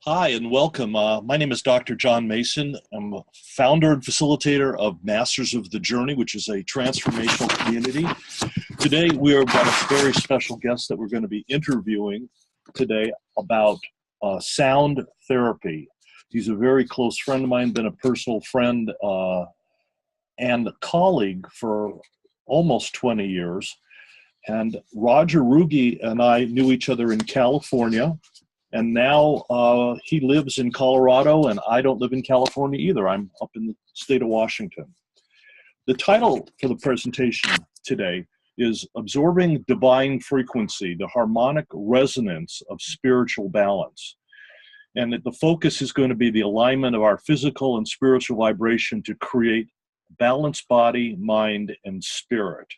Hi and welcome. My name is Dr. John Mason. I'm a founder and facilitator of Masters of the Journey, which is a transformational community. Today, we are got a very special guest that we're going to be interviewing today about sound therapy. He's a very close friend of mine, been a personal friend and colleague for almost 20 years. And Rodger Ruge and I knew each other in California. And now he lives in Colorado, and I don't live in California either. I'm up in the state of Washington. The title for the presentation today is Absorbing Divine Frequency, the Harmonic Resonance of Spiritual Balance. And the focus is going to be the alignment of our physical and spiritual vibration to create balanced body, mind, and spirit.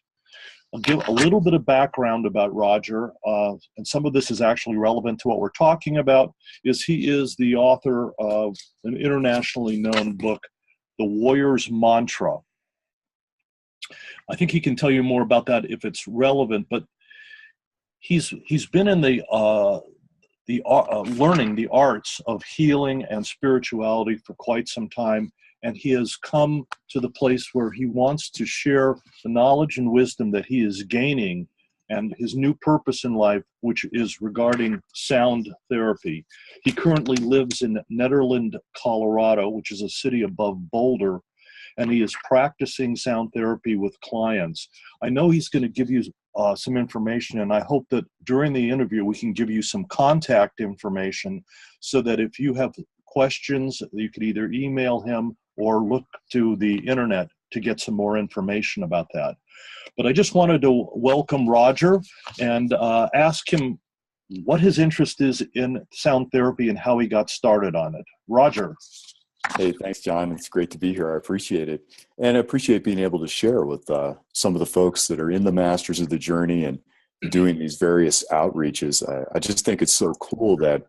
I'll give a little bit of background about Rodger, and some of this is actually relevant to what we're talking about, is he is the author of an internationally known book, The Warrior's Mantra. I think he can tell you more about that if it's relevant, but he's been in the learning the arts of healing and spirituality for quite some time. And he has come to the place where he wants to share the knowledge and wisdom that he is gaining and his new purpose in life, which is regarding sound therapy. He currently lives in Nederland, Colorado, which is a city above Boulder, and he is practicing sound therapy with clients. I know he's going to give you some information, and I hope that during the interview we can give you some contact information so that if you have questions, you could either email him or look to the internet to get some more information about that. But I just wanted to welcome Rodger and ask him what his interest is in sound therapy and how he got started on it. Rodger. Hey, thanks, John. It's great to be here. I appreciate it. And I appreciate being able to share with some of the folks that are in the Masters of the Journey and doing these various outreaches. I just think it's so cool that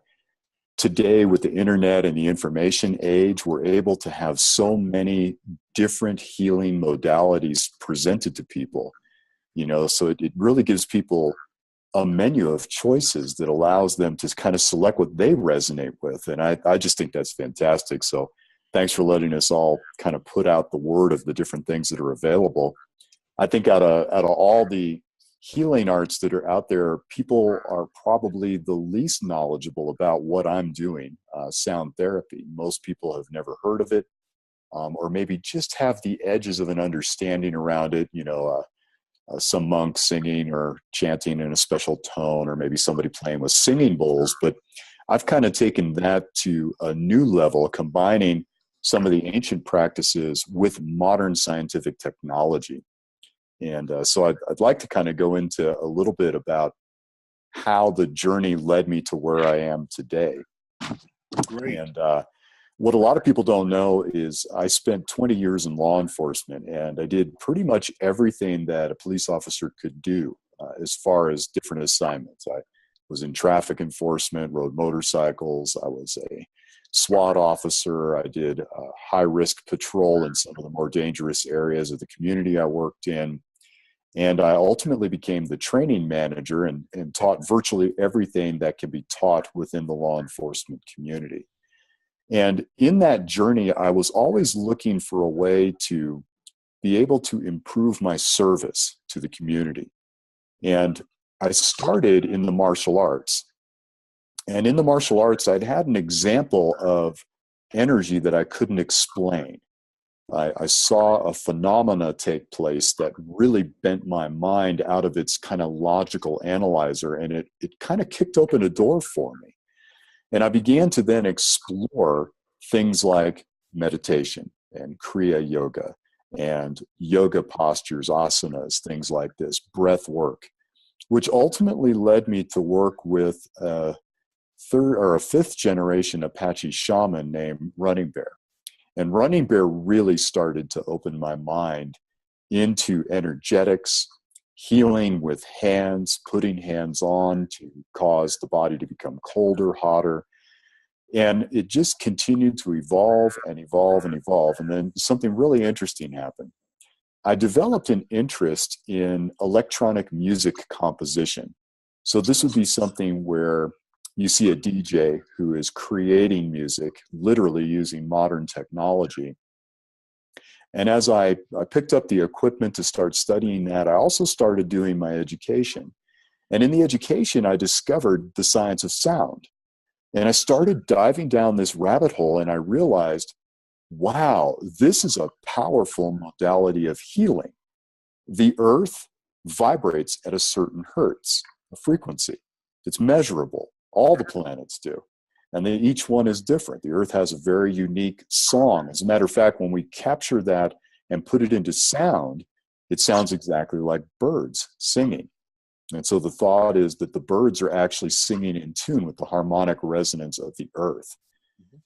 today, with the internet and the information age, we're able to have so many different healing modalities presented to people, so it really gives people a menu of choices that allows them to kind of select what they resonate with. And I just think that's fantastic. So thanks for letting us all kind of put out the word of the different things that are available. I think out of all the healing arts that are out there, people are probably the least knowledgeable about what I'm doing, sound therapy. Most people have never heard of it, or maybe just have the edges of an understanding around it, some monk singing or chanting in a special tone, or maybe somebody playing with singing bowls. But I've kind of taken that to a new level, combining some of the ancient practices with modern scientific technology. And so I'd like to kind of go into a little bit about how the journey led me to where I am today. Great. And what a lot of people don't know is I spent 20 years in law enforcement, and I did pretty much everything that a police officer could do as far as different assignments. I was in traffic enforcement, rode motorcycles. I was a SWAT officer. I did high-risk patrol in some of the more dangerous areas of the community I worked in. And I ultimately became the training manager and taught virtually everything that can be taught within the law enforcement community. And in that journey, I was always looking for a way to be able to improve my service to the community. And I started in the martial arts. And in the martial arts, I'd had an example of energy that I couldn't explain. I saw a phenomena take place that really bent my mind out of its kind of logical analyzer, and it kind of kicked open a door for me. And I began to then explore things like meditation and Kriya yoga and yoga postures, asanas, things like this, breath work, which ultimately led me to work with a fifth generation Apache shaman named Running Bear. And Running Bear really started to open my mind into energetics, healing with hands, putting hands on to cause the body to become colder, hotter. And it just continued to evolve and evolve and evolve. And then something really interesting happened. I developed an interest in electronic music composition. So this would be something where you see a DJ who is creating music, literally using modern technology. And as I picked up the equipment to start studying that, I also started doing my education. And in the education, I discovered the science of sound. And I started diving down this rabbit hole, and I realized, wow, this is a powerful modality of healing. The earth vibrates at a certain hertz, a frequency. It's measurable. All the planets do. And then each one is different. The earth has a very unique song. As a matter of fact, when we capture that and put it into sound, it sounds exactly like birds singing. And so the thought is that the birds are actually singing in tune with the harmonic resonance of the earth.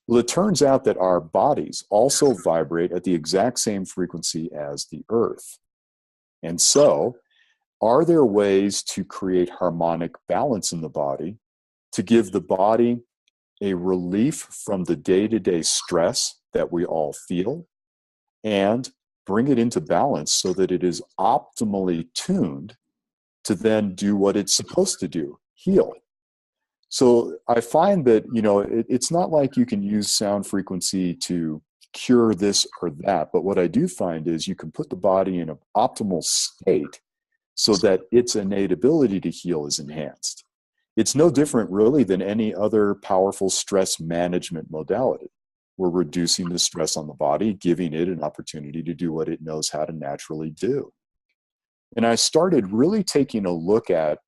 Well, it turns out that our bodies also vibrate at the exact same frequency as the earth. And so, are there ways to create harmonic balance in the body to give the body a relief from the day-to-day stress that we all feel and bring it into balance so that it is optimally tuned to then do what it's supposed to do, heal? So I find that, it's not like you can use sound frequency to cure this or that, but what I do find is you can put the body in an optimal state so that its innate ability to heal is enhanced. It's no different really than any other powerful stress management modality. We're reducing the stress on the body, giving it an opportunity to do what it knows how to naturally do. And I started really taking a look at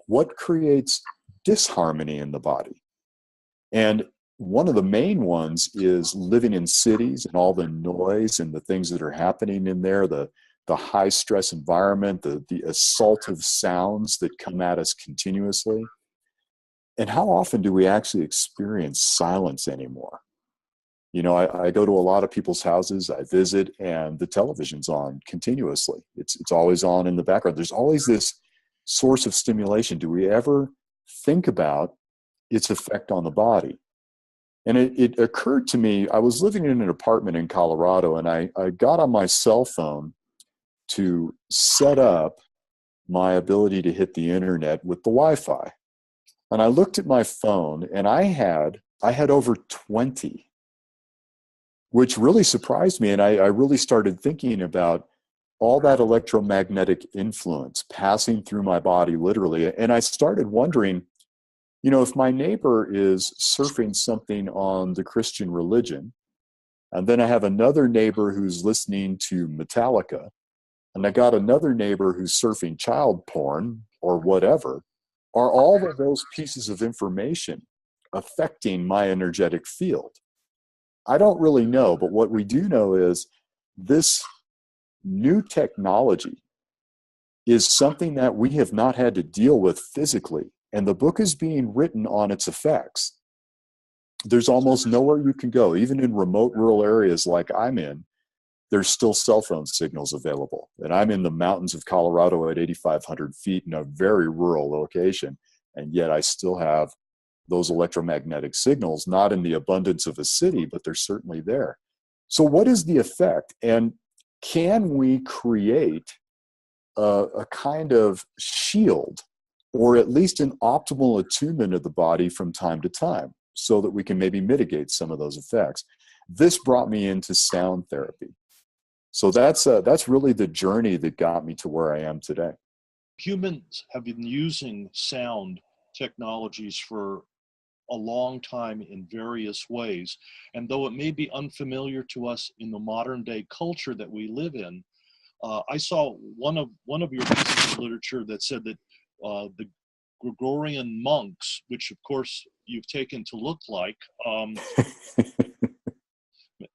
what creates disharmony in the body. And one of the main ones is living in cities and all the noise and the things that are happening in there, the high stress environment, the assaultive sounds that come at us continuously. And how often do we actually experience silence anymore? I go to a lot of people's houses, I visit, and the television's on continuously. It's always on in the background. There's always this source of stimulation. Do we ever think about its effect on the body? And it occurred to me, I was living in an apartment in Colorado, and I got on my cell phone to set up my ability to hit the internet with the Wi-Fi. And I looked at my phone, and I had over 20, which really surprised me. And I really started thinking about all that electromagnetic influence passing through my body, literally. And I started wondering, if my neighbor is surfing something on the Christian religion, and then I have another neighbor who's listening to Metallica, and I got another neighbor who's surfing child porn or whatever, are all of those pieces of information affecting my energetic field? I don't really know, but what we do know is this new technology is something that we have not had to deal with physically, and the book is being written on its effects. There's almost nowhere you can go, even in remote rural areas like I'm in. There's still cell phone signals available. And I'm in the mountains of Colorado at 8,500 feet in a very rural location. And yet I still have those electromagnetic signals, not in the abundance of a city, but they're certainly there. So what is the effect? And can we create a kind of shield, or at least an optimal attunement of the body from time to time, so that we can maybe mitigate some of those effects? This brought me into sound therapy. So that's really the journey that got me to where I am today. Humans have been using sound technologies for a long time in various ways. And though it may be unfamiliar to us in the modern day culture that we live in, I saw one of your pieces of literature that said that the Gregorian monks, which of course you've taken to look like,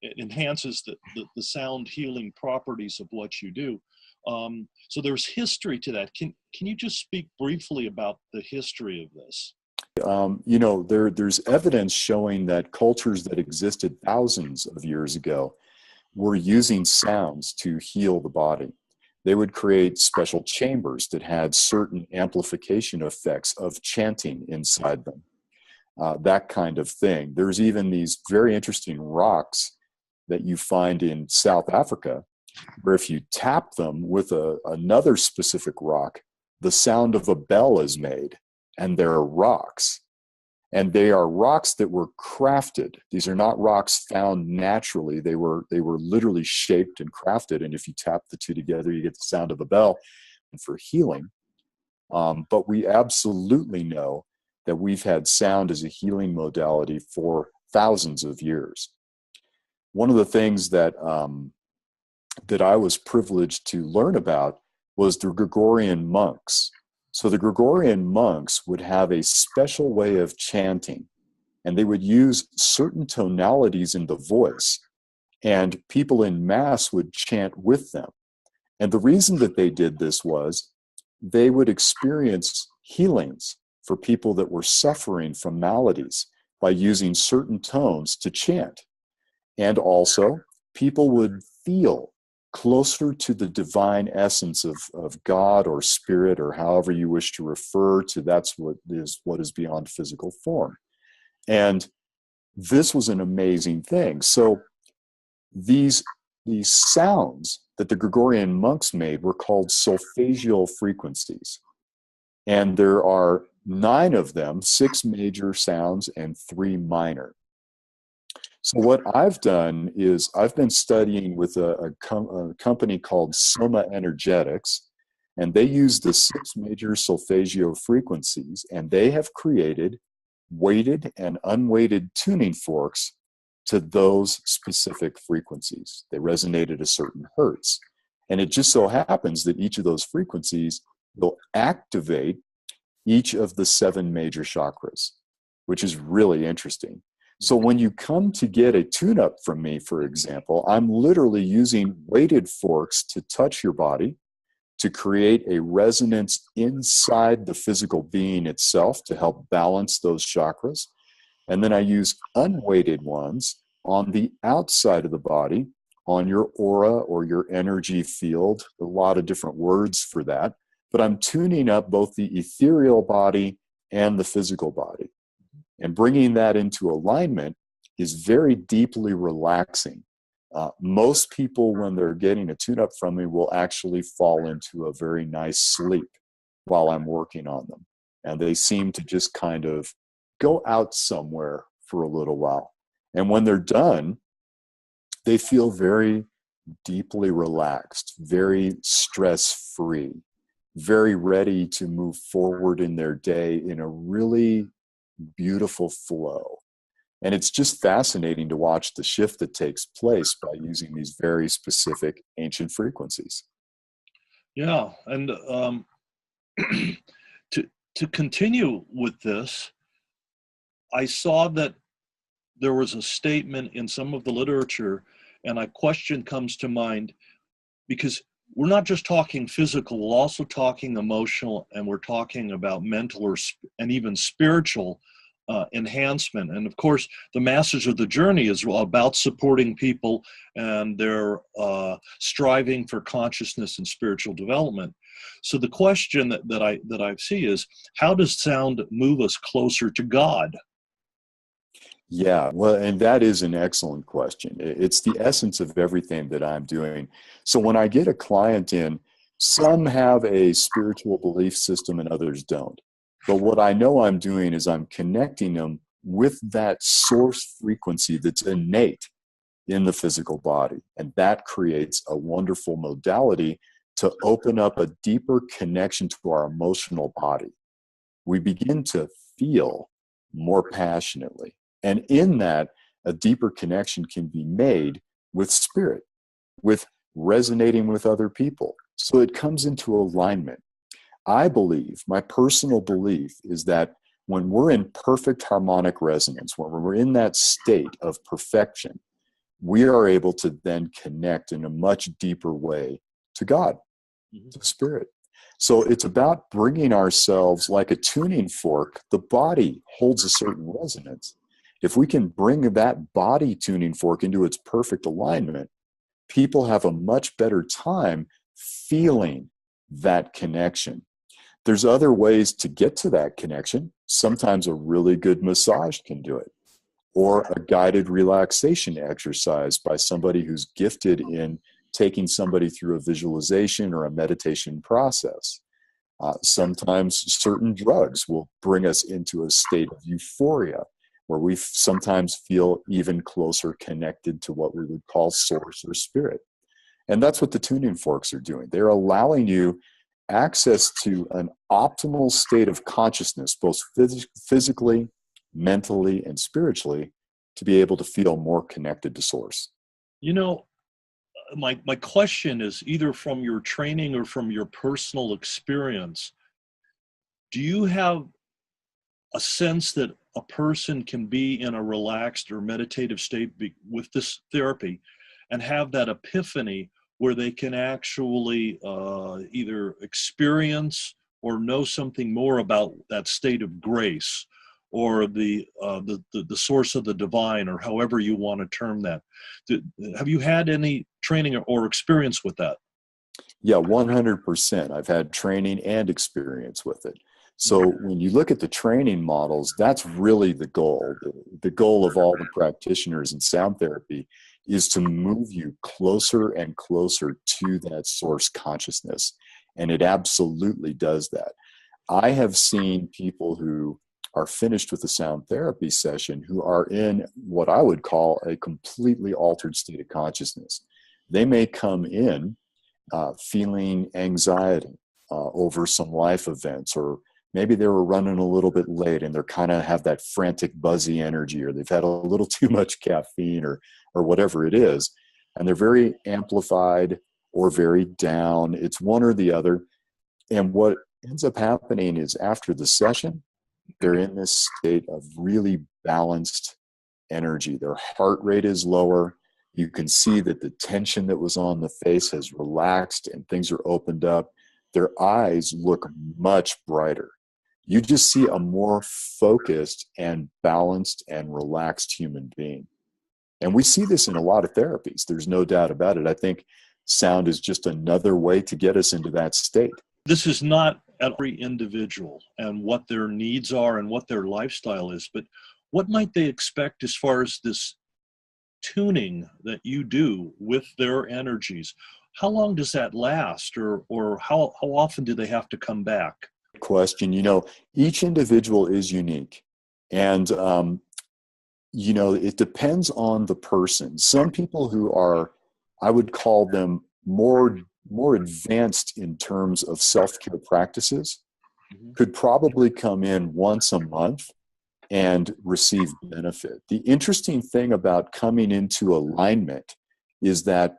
it enhances the sound healing properties of what you do. So there's history to that. Can you just speak briefly about the history of this? There's evidence showing that cultures that existed thousands of years ago were using sounds to heal the body. They would create special chambers that had certain amplification effects of chanting inside them, that kind of thing. There's even these very interesting rocks that you find in South Africa, where if you tap them with another specific rock, the sound of a bell is made, and they're rocks. And they are rocks that were crafted. These are not rocks found naturally. They were literally shaped and crafted. And if you tap the two together, you get the sound of a bell for healing. But we absolutely know that we've had sound as a healing modality for thousands of years. One of the things that that I was privileged to learn about was the Gregorian monks. So the Gregorian monks would have a special way of chanting, and they would use certain tonalities in the voice, and people in mass would chant with them. And the reason that they did this was they would experience healings for people that were suffering from maladies by using certain tones to chant. And also, people would feel closer to the divine essence of God or spirit, or however you wish to refer to. That's what is beyond physical form. And this was an amazing thing. So these sounds that the Gregorian monks made were called solfegial frequencies. And there are 9 of them, 6 major sounds and 3 minor. So what I've done is I've been studying with a company called Soma Energetics, and they use the 6 major solfeggio frequencies, and they have created weighted and unweighted tuning forks to those specific frequencies. They resonate at a certain hertz. And it just so happens that each of those frequencies will activate each of the 7 major chakras, which is really interesting. So when you come to get a tune-up from me, for example, I'm literally using weighted forks to touch your body, to create a resonance inside the physical being itself to help balance those chakras. And then I use unweighted ones on the outside of the body, on your aura or your energy field. A lot of different words for that. But I'm tuning up both the ethereal body and the physical body. And bringing that into alignment is very deeply relaxing. Most people, when they're getting a tune-up from me, will actually fall into a very nice sleep while I'm working on them. And they seem to just kind of go out somewhere for a little while. And when they're done, they feel very deeply relaxed, very stress-free, very ready to move forward in their day in a really beautiful flow. And it's just fascinating to watch the shift that takes place by using these very specific ancient frequencies. Yeah, and to continue with this, I saw that there was a statement in some of the literature, and a question comes to mind, because we're not just talking physical, we're also talking emotional, and we're talking about mental and even spiritual enhancement. And of course, the Masters of the Journey is about supporting people and their striving for consciousness and spiritual development. So the question that I see is, how does sound move us closer to God? Yeah, well, and that is an excellent question. It's the essence of everything that I'm doing. So when I get a client in, some have a spiritual belief system and others don't. But what I know I'm doing is I'm connecting them with that source frequency that's innate in the physical body. And that creates a wonderful modality to open up a deeper connection to our emotional body. We begin to feel more passionately. And in that, a deeper connection can be made with spirit, with resonating with other people. So it comes into alignment. I believe, my personal belief is that when we're in perfect harmonic resonance, when we're in that state of perfection, we are able to then connect in a much deeper way to God, to spirit. So it's about bringing ourselves like a tuning fork. The body holds a certain resonance. If we can bring that body tuning fork into its perfect alignment, people have a much better time feeling that connection. There's other ways to get to that connection. Sometimes a really good massage can do it, or a guided relaxation exercise by somebody who's gifted in taking somebody through a visualization or a meditation process. Sometimes certain drugs will bring us into a state of euphoria, where we sometimes feel even closer connected to what we would call source or spirit. And that's what the tuning forks are doing. They're allowing you access to an optimal state of consciousness, both physically, mentally, and spiritually, to be able to feel more connected to source. You know, my question is, either from your training or from your personal experience, do you have a sense that a person can be in a relaxed or meditative state with this therapy and have that epiphany where they can actually either experience or know something more about that state of grace, or the source of the divine, or however you want to term that? Have you had any training or experience with that? Yeah, 100%. I've had training and experience with it. So when you look at the training models, that's really the goal. The goal of all the practitioners in sound therapy is to move you closer and closer to that source consciousness. And it absolutely does that. I have seen people who are finished with a sound therapy session who are in what I would call a completely altered state of consciousness. They may come in feeling anxiety over some life events, or maybe they were running a little bit late and they're kind of have that frantic, buzzy energy, or they've had a little too much caffeine, or whatever it is. And they're very amplified or very down. It's one or the other. And what ends up happening is after the session, they're in this state of really balanced energy. Their heart rate is lower. You can see that the tension that was on the face has relaxed and things are opened up. Their eyes look much brighter. You just see a more focused and balanced and relaxed human being. And we see this in a lot of therapies. There's no doubt about it. I think sound is just another way to get us into that state. This is not every individual and what their needs are and what their lifestyle is, but what might they expect as far as this tuning that you do with their energies? How long does that last, or how often do they have to come back? Question. Each individual is unique. And, it depends on the person. Some people who are, I would call them more advanced in terms of self-care practices, could probably come in once a month and receive benefit. The interesting thing about coming into alignment is that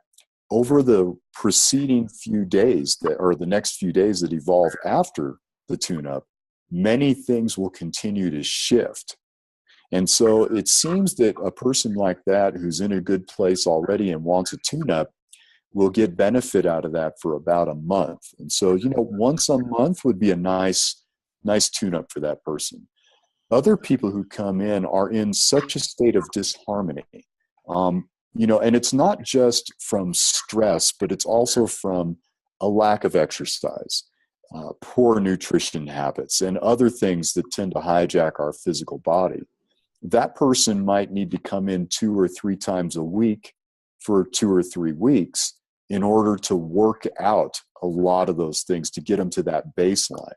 over the preceding few days, or the next few days that evolve after the tune-up, many things will continue to shift. And so it seems that a person like that who's in a good place already and wants a tune-up will get benefit out of that for about a month. And so, once a month would be a nice tune-up for that person. Other people who come in are in such a state of disharmony, and it's not just from stress, but it's also from a lack of exercise, poor nutrition habits, and other things that tend to hijack our physical body. That person might need to come in 2 or 3 times a week for 2 or 3 weeks in order to work out a lot of those things to get them to that baseline.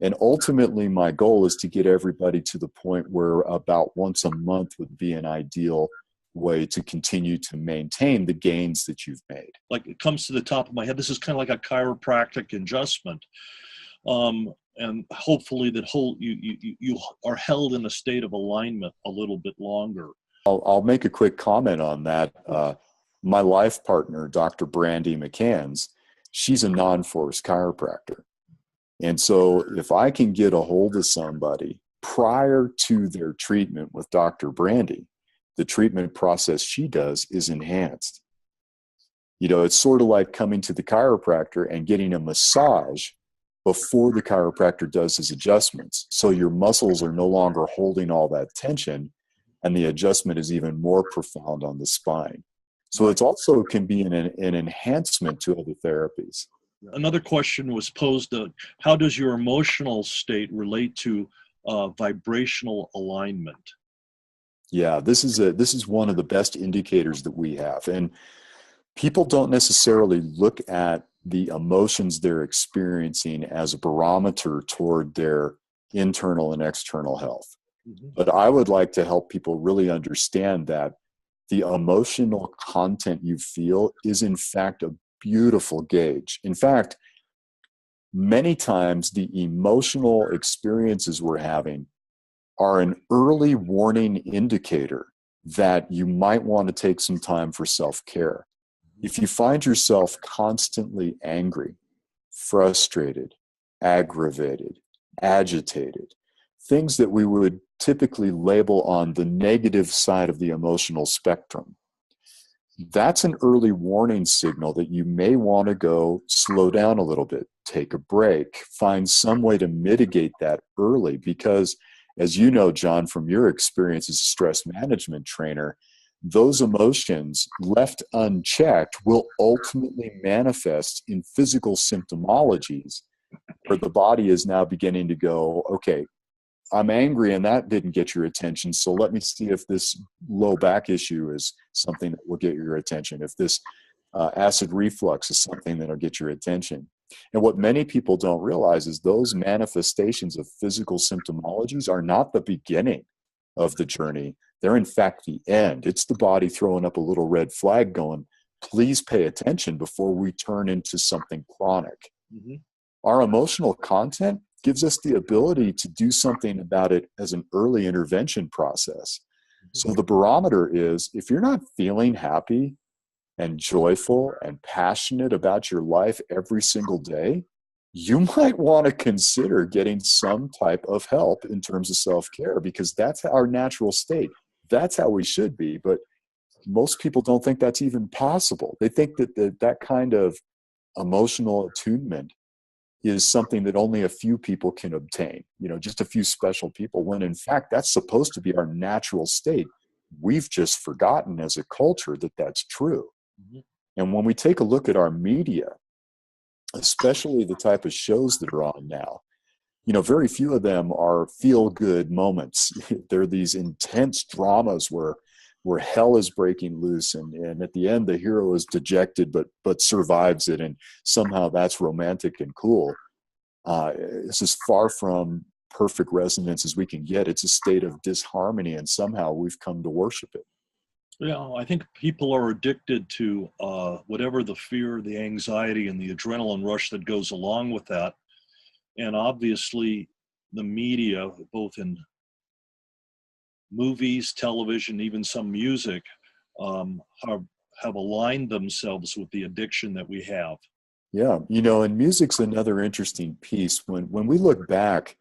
And ultimately, my goal is to get everybody to the point where about once a month would be an ideal way to continue to maintain the gains that you've made. Like, it comes to the top of my head, this is kind of like a chiropractic adjustment. And hopefully that you are held in a state of alignment a little bit longer. I'll make a quick comment on that. My life partner, Dr. Brandy McCanns, she's a non-force chiropractor. And so if I can get a hold of somebody prior to their treatment with Dr. Brandy, the treatment process she does is enhanced. It's sort of like coming to the chiropractor and getting a massage before the chiropractor does his adjustments. So your muscles are no longer holding all that tension, and the adjustment is even more profound on the spine. So it's also can be an enhancement to other therapies. Another question was posed, how does your emotional state relate to vibrational alignment? Yeah, this is one of the best indicators that we have. And people don't necessarily look at the emotions they're experiencing as a barometer toward their internal and external health. Mm-hmm. But I would like to help people really understand that the emotional content you feel is in fact a beautiful gauge. In fact, many times the emotional experiences we're having are an early warning indicator that you might want to take some time for self-care. If you find yourself constantly angry, frustrated, aggravated, agitated, things that we would typically label on the negative side of the emotional spectrum, that's an early warning signal that you may want to go slow down a little bit, take a break, find some way to mitigate that early. Because, as you know, John, from your experience as a stress management trainer, those emotions left unchecked will ultimately manifest in physical symptomologies where the body is now beginning to go, okay, I'm angry and that didn't get your attention. So let me see if this low back issue is something that will get your attention. If this acid reflux is something that will get your attention. And what many people don't realize is those manifestations of physical symptomologies are not the beginning of the journey. They're in fact the end. It's the body throwing up a little red flag going, please pay attention before we turn into something chronic. Mm-hmm. Our emotional content gives us the ability to do something about it as an early intervention process. So the barometer is, if you're not feeling happy and joyful and passionate about your life every single day, you might want to consider getting some type of help in terms of self-care, because that's our natural state. That's how we should be. But most people don't think that's even possible. They think that that kind of emotional attunement is something that only a few people can obtain, just a few special people, when in fact that's supposed to be our natural state. We've just forgotten as a culture that that's true. Mm-hmm. And when we take a look at our media, especially the type of shows that are on now, very few of them are feel-good moments. They're these intense dramas where hell is breaking loose, and at the end the hero is dejected but survives it, and somehow that's romantic and cool. This is far from perfect resonance as we can get. It's a state of disharmony, and somehow we've come to worship it. Yeah, I think people are addicted to whatever the fear, the anxiety, and the adrenaline rush that goes along with that. And obviously the media, both in movies, television, even some music, have aligned themselves with the addiction that we have. Yeah, and music's another interesting piece. When we look back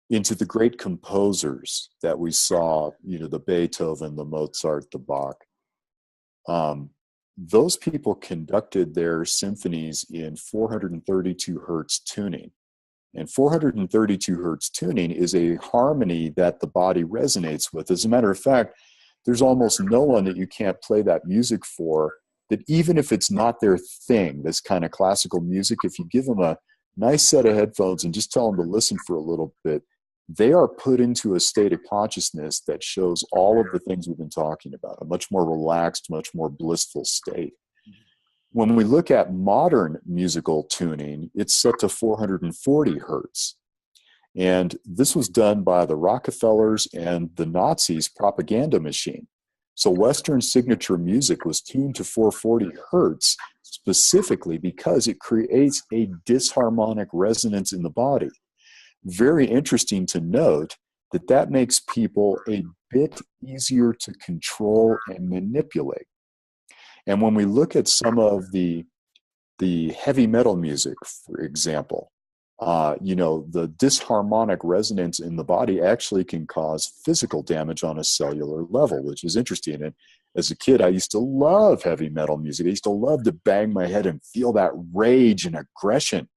into the great composers that we saw, the Beethoven, the Mozart, the Bach, those people conducted their symphonies in 432 hertz tuning. And 432 hertz tuning is a harmony that the body resonates with. As a matter of fact, there's almost no one that you can't play that music for, that even if it's not their thing, this kind of classical music, if you give them a nice set of headphones and just tell them to listen for a little bit, they are put into a state of consciousness that shows all of the things we've been talking about, a much more relaxed, much more blissful state. When we look at modern musical tuning, it's set to 440 hertz. And this was done by the Rockefellers and the Nazis' propaganda machine. So Western signature music was tuned to 440 hertz specifically because it creates a disharmonic resonance in the body. Very interesting to note that makes people a bit easier to control and manipulate. And when we look at some of the heavy metal music, for example, the disharmonic resonance in the body actually can cause physical damage on a cellular level, which is interesting. And as a kid, I used to love heavy metal music. I used to love to bang my head and feel that rage and aggression.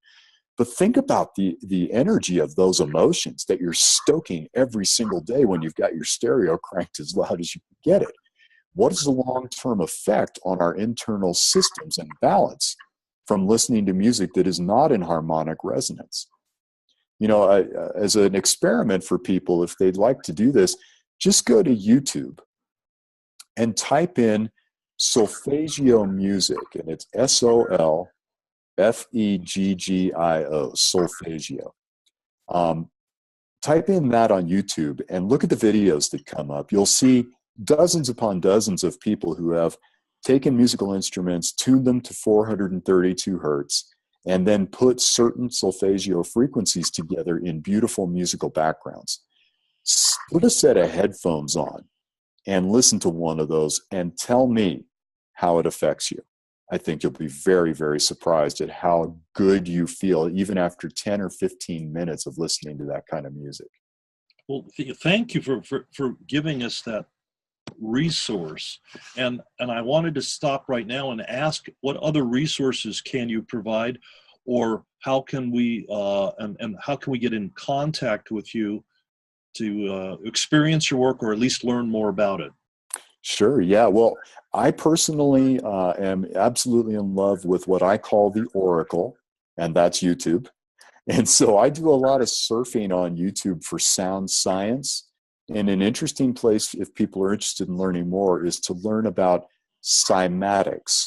But think about the energy of those emotions that you're stoking every single day when you've got your stereo cranked as loud as you can get it. What is the long-term effect on our internal systems and balance from listening to music that is not in harmonic resonance? As an experiment for people, if they'd like to do this, just go to YouTube and type in solfeggio music, and it's SOLFEGGIO Feggio, solfeggio. Type in that on YouTube and look at the videos that come up. You'll see dozens upon dozens of people who have taken musical instruments, tuned them to 432 hertz, and then put certain solfeggio frequencies together in beautiful musical backgrounds. Put a set of headphones on and listen to one of those and tell me how it affects you. I think you'll be very, very surprised at how good you feel even after 10 or 15 minutes of listening to that kind of music. Well, thank you for giving us that resource. And I wanted to stop right now and ask, what other resources can you provide, or how can we and how can we get in contact with you to experience your work, or at least learn more about it? Sure. Yeah. Well, I personally am absolutely in love with what I call the Oracle, and that's YouTube. And so I do a lot of surfing on YouTube for sound science. And an interesting place, if people are interested in learning more, is to learn about cymatics,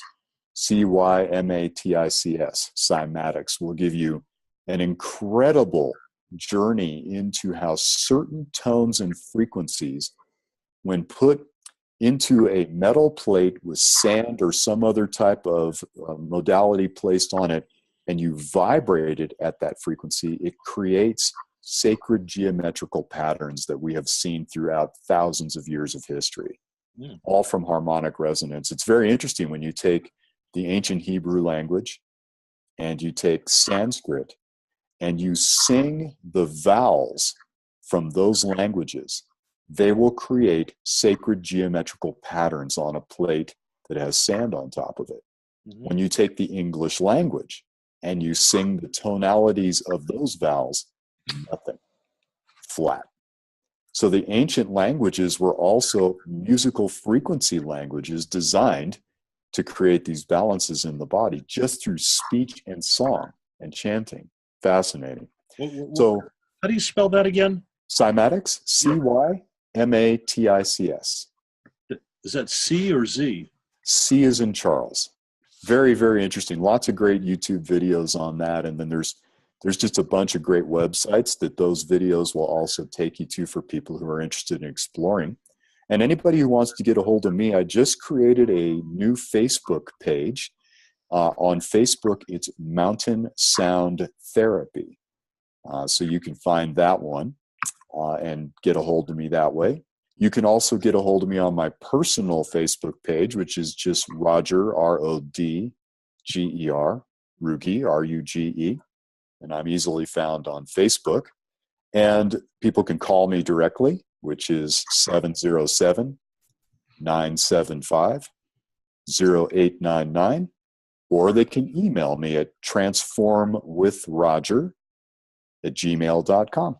Cymatics. Cymatics will give you an incredible journey into how certain tones and frequencies, when put into a metal plate with sand or some other type of modality placed on it, and you vibrate it at that frequency, it creates sacred geometrical patterns that we have seen throughout thousands of years of history, all from harmonic resonance. It's very interesting when you take the ancient Hebrew language and you take Sanskrit and you sing the vowels from those languages, they will create sacred geometrical patterns on a plate that has sand on top of it. Mm-hmm. When you take the English language and you sing the tonalities of those vowels, nothing, flat. So the ancient languages were also musical frequency languages designed to create these balances in the body just through speech and song and chanting. Fascinating. So, how do you spell that again? Cymatics, Cymatics. Is that C or Z? C is in Charles. Very, very interesting. Lots of great YouTube videos on that. And then there's just a bunch of great websites that those videos will also take you to for people who are interested in exploring. And anybody who wants to get a hold of me, I just created a new Facebook page. On Facebook, it's Mountain Sound Therapy. So you can find that one and get a hold of me that way. You can also get a hold of me on my personal Facebook page, which is just Rodger, Rodger, Ruge, Ruge. And I'm easily found on Facebook. And people can call me directly, which is 707-975-0899. Or they can email me at transformwithrodger@gmail.com.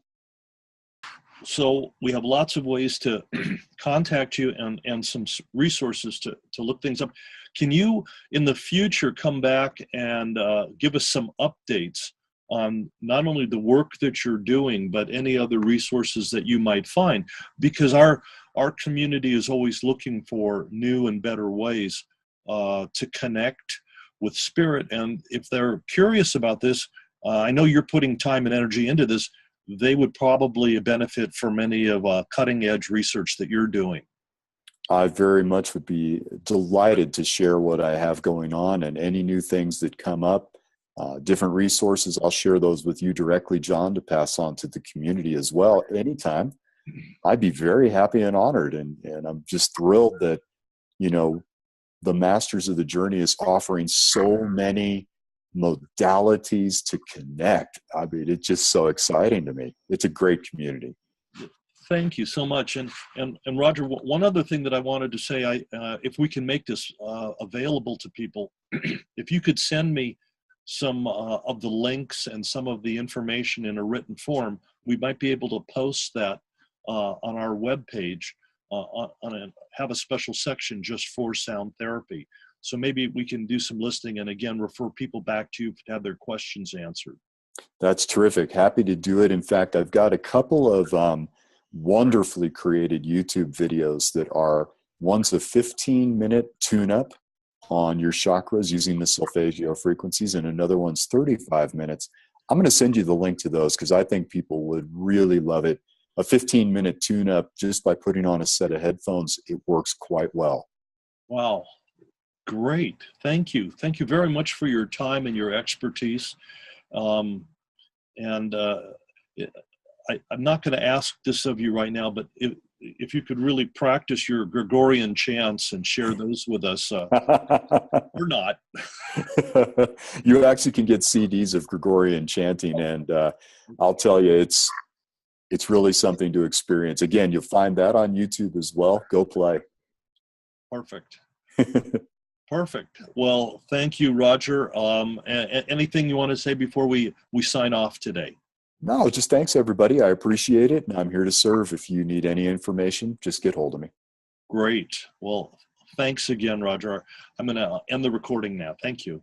So we have lots of ways to contact you and some resources to look things up. Can you, in the future, come back and give us some updates on not only the work that you're doing, but any other resources that you might find? Because our community is always looking for new and better ways to connect with spirit. And if they're curious about this, I know you're putting time and energy into this. They would probably benefit from any of cutting edge research that you're doing. I very much would be delighted to share what I have going on and any new things that come up, different resources. I'll share those with you directly, John, to pass on to the community as well. Anytime. I'd be very happy and honored. And I'm just thrilled that, the Masters of the Journey is offering so many modalities to connect. I mean, it's just so exciting to me. It's a great community. Thank you so much. And Rodger, one other thing that I wanted to say, if we can make this available to people, if you could send me some of the links and some of the information in a written form, we might be able to post that on our webpage, have a special section just for sound therapy. So maybe we can do some listening and again, refer people back to you to have their questions answered. That's terrific. Happy to do it. In fact, I've got a couple of wonderfully created YouTube videos that are, one's a 15-minute tune-up on your chakras using the solfeggio frequencies, and another one's 35 minutes. I'm going to send you the link to those because I think people would really love it. A 15-minute tune-up just by putting on a set of headphones, it works quite well. Wow. Great. Thank you. Thank you very much for your time and your expertise. I'm not going to ask this of you right now, but if you could really practice your Gregorian chants and share those with us, or not. You actually can get CDs of Gregorian chanting, and I'll tell you, it's really something to experience. Again, you'll find that on YouTube as well. Go play. Perfect. Perfect. Well, thank you, Rodger. Anything you want to say before we sign off today? No, just thanks, everybody. I appreciate it, and I'm here to serve. If you need any information, just get hold of me. Great. Well, thanks again, Rodger. I'm going to end the recording now. Thank you.